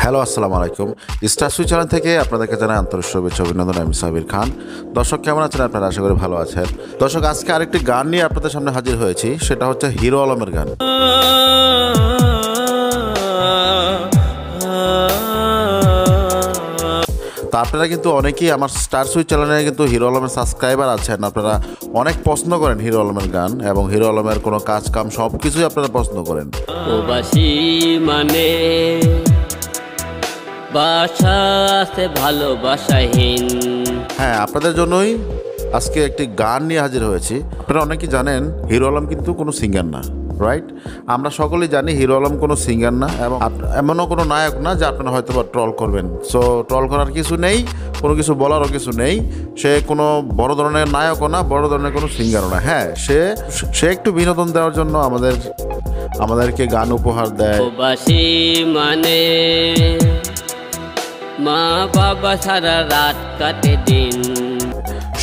Hello, আসসালামু আলাইকুম। Star switch channel থেকে আপনাদেরকে জানাই আন্তরিক শুভেচ্ছা অভিনন্দন। আমি সাবির খান। দর্শক, কেমন আছেন আপনারা? আশা করি ভালো আছেন। দর্শক, আজকে আরেকটি গান নিয়ে আপনাদের সামনে হাজির হয়েছি, সেটা হচ্ছে হিরো আলমের গান। তা আপনারা কিন্তু অনেকেই আমার স্টার সুইচ চ্যানেলে কিন্তু হিরো আলমের সাবস্ক্রাইবার আছেন। আপনারা অনেক পছন্দ করেন হিরো আলমের গান এবং হিরো আলমের কোনো কাজ কাম সব কিছুই আপনারা পছন্দ করেন। প্রবাসী মানে বাসা আছে ভালোবাসাহীন। হ্যাঁ, আপনাদের জন্যই আজকে একটি গান নিয়ে হাজির হয়েছি। আপনারা অনেকেই জানেন হিরো আলম কিন্তু কোনো সিঙ্গার না, রাইট? আমরা সকলেই জানি হিরো আলম কোনো সিঙ্গার না এবং এমনও কোনো নায়ক না যে আপনারা হয়তো বা ট্রল করবেন। সো ট্রল করার কিছু নেই, কোনো কিছু বলারও কিছু নেই। সে কোনো বড় ধরনের নায়কও না, বড় ধরনের কোনো সিঙ্গারও না। হ্যাঁ, সে একটু বিনোদন দেওয়ার জন্য আমাদেরকে গান উপহার দেয়। প্রবাসী মানে মা বাবা সারা রাত কাটে দিন।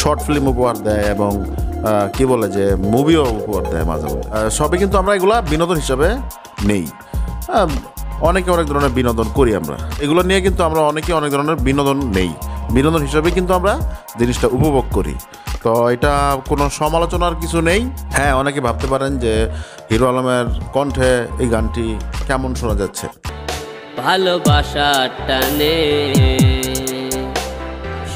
শর্ট ফিল্ম উপহার দেয় এবং কি বলে যে মুভিও উপহার দেয় মাঝে মাঝে। সবই কিন্তু আমরা এগুলা বিনোদন হিসাবে নেই। অনেকে অনেক ধরনের বিনোদন করি আমরা, এগুলো নিয়ে কিন্তু আমরা অনেকে অনেক ধরনের বিনোদন নেই। বিনোদন হিসাবে কিন্তু আমরা জিনিসটা উপভোগ করি। তো এটা কোনো সমালোচনার কিছু নেই। হ্যাঁ, অনেকে ভাবতে পারেন যে হিরো আলমের কণ্ঠে এই গানটি কেমন শোনা যাচ্ছে। ভালোবাসা টানে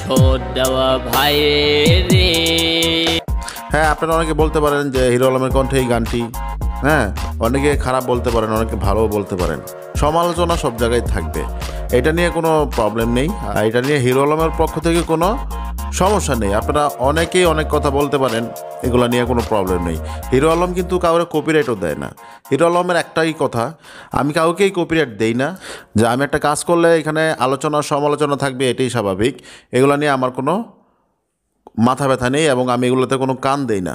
শোধ দেওয়া ভাইয়ের রে। হ্যাঁ, আপনারা অনেকে বলতে পারেন যে হিরো আলমের কণ্ঠে এই গানটি, হ্যাঁ, অনেকে খারাপ বলতে পারেন, অনেকে ভালো বলতে পারেন। সমালোচনা সব জায়গায় থাকবে, এটা নিয়ে কোনো প্রবলেম নেই। আর এটা নিয়ে হিরো আলমের পক্ষ থেকে কোনো সমস্যা নেই। আপনারা অনেকেই অনেক কথা বলতে পারেন, এগুলো নিয়ে কোনো প্রবলেম নেই। হিরো আলম কিন্তু কাউকে কপিরাইটও দেয় না। হিরো আলমের একটাই কথা, আমি কাউকেই কপিরাইট দেই না। যে আমি একটা কাজ করলে এখানে আলোচনা সমালোচনা থাকবে, এটাই স্বাভাবিক। এগুলো নিয়ে আমার কোনো মাথা ব্যথা নেই এবং আমি এগুলোতে কোনো কান দেই না।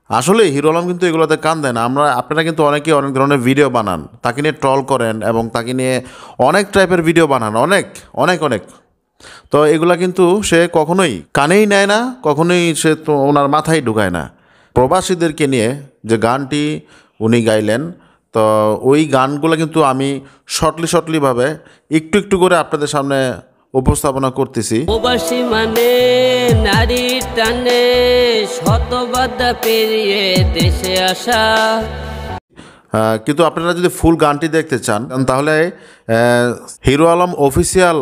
আসলে হিরো আলম কিন্তু এগুলোতে কান দেয় না। আপনারা কিন্তু অনেকেই অনেক ধরনের ভিডিও বানান, তাকে নিয়ে ট্রল করেন এবং তাকে নিয়ে অনেক টাইপের ভিডিও বানান, অনেক অনেক অনেক। তো এগুলা কিন্তু সে কখনোই কানেই নেয় না, কখনোই সে তো ওনার মাথায় ঢুকায় না। প্রবাসীদেরকে নিয়ে যে গানটি উনি গাইলেন, তো ওই গানগুলো কিন্তু আমি শর্টলিভাবে একটু একটু করে আপনাদের সামনে উপস্থাপনা করতেছি। প্রবাসী মানে নারী টানে শত বাধা পেরিয়ে দেশে আসা। কিন্তু আপনারা যদি ফুল গানটি দেখতে চান তাহলে হিরো আলম অফিসিয়াল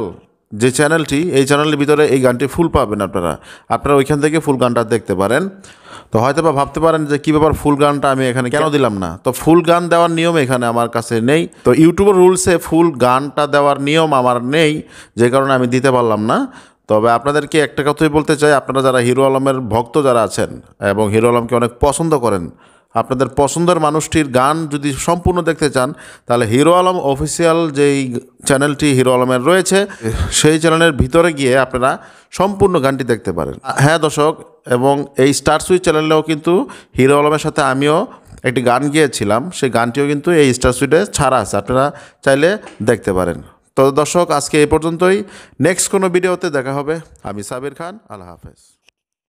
যে চ্যানেলটি, এই চ্যানেলের ভিতরে এই গানটি ফুল পাবেন। আপনারা ওইখান থেকে ফুল গানটা দেখতে পারেন। তো হয়তো বা ভাবতে পারেন যে কী ব্যাপার, ফুল গানটা আমি এখানে কেন দিলাম না? তো ফুল গান দেওয়ার নিয়ম এখানে আমার কাছে নেই। তো ইউটিউবের রুলসে ফুল গানটা দেওয়ার নিয়ম আমার নেই, যে কারণে আমি দিতে পারলাম না। তবে আপনাদেরকে একটা কথাই বলতে চাই, আপনারা যারা হিরো আলমের ভক্ত যারা আছেন এবং হিরো আলমকে অনেক পছন্দ করেন, আপনাদের পছন্দের মানুষটির গান যদি সম্পূর্ণ দেখতে চান তাহলে হিরো আলম অফিসিয়াল যেই চ্যানেলটি হিরো আলমের রয়েছে, সেই চ্যানেলের ভিতরে গিয়ে আপনারা সম্পূর্ণ গানটি দেখতে পারেন। হ্যাঁ দর্শক, এবং এই স্টার সুইচ চ্যানেলেও কিন্তু হিরো আলমের সাথে আমিও একটি গান গিয়েছিলাম, সেই গানটিও কিন্তু এই স্টার সুইটে ছাড়া আছে, আপনারা চাইলে দেখতে পারেন। তো দর্শক, আজকে এই পর্যন্তই। নেক্সট কোনো ভিডিওতে দেখা হবে। আমি সাবির খান, আল্লাহ হাফেজ।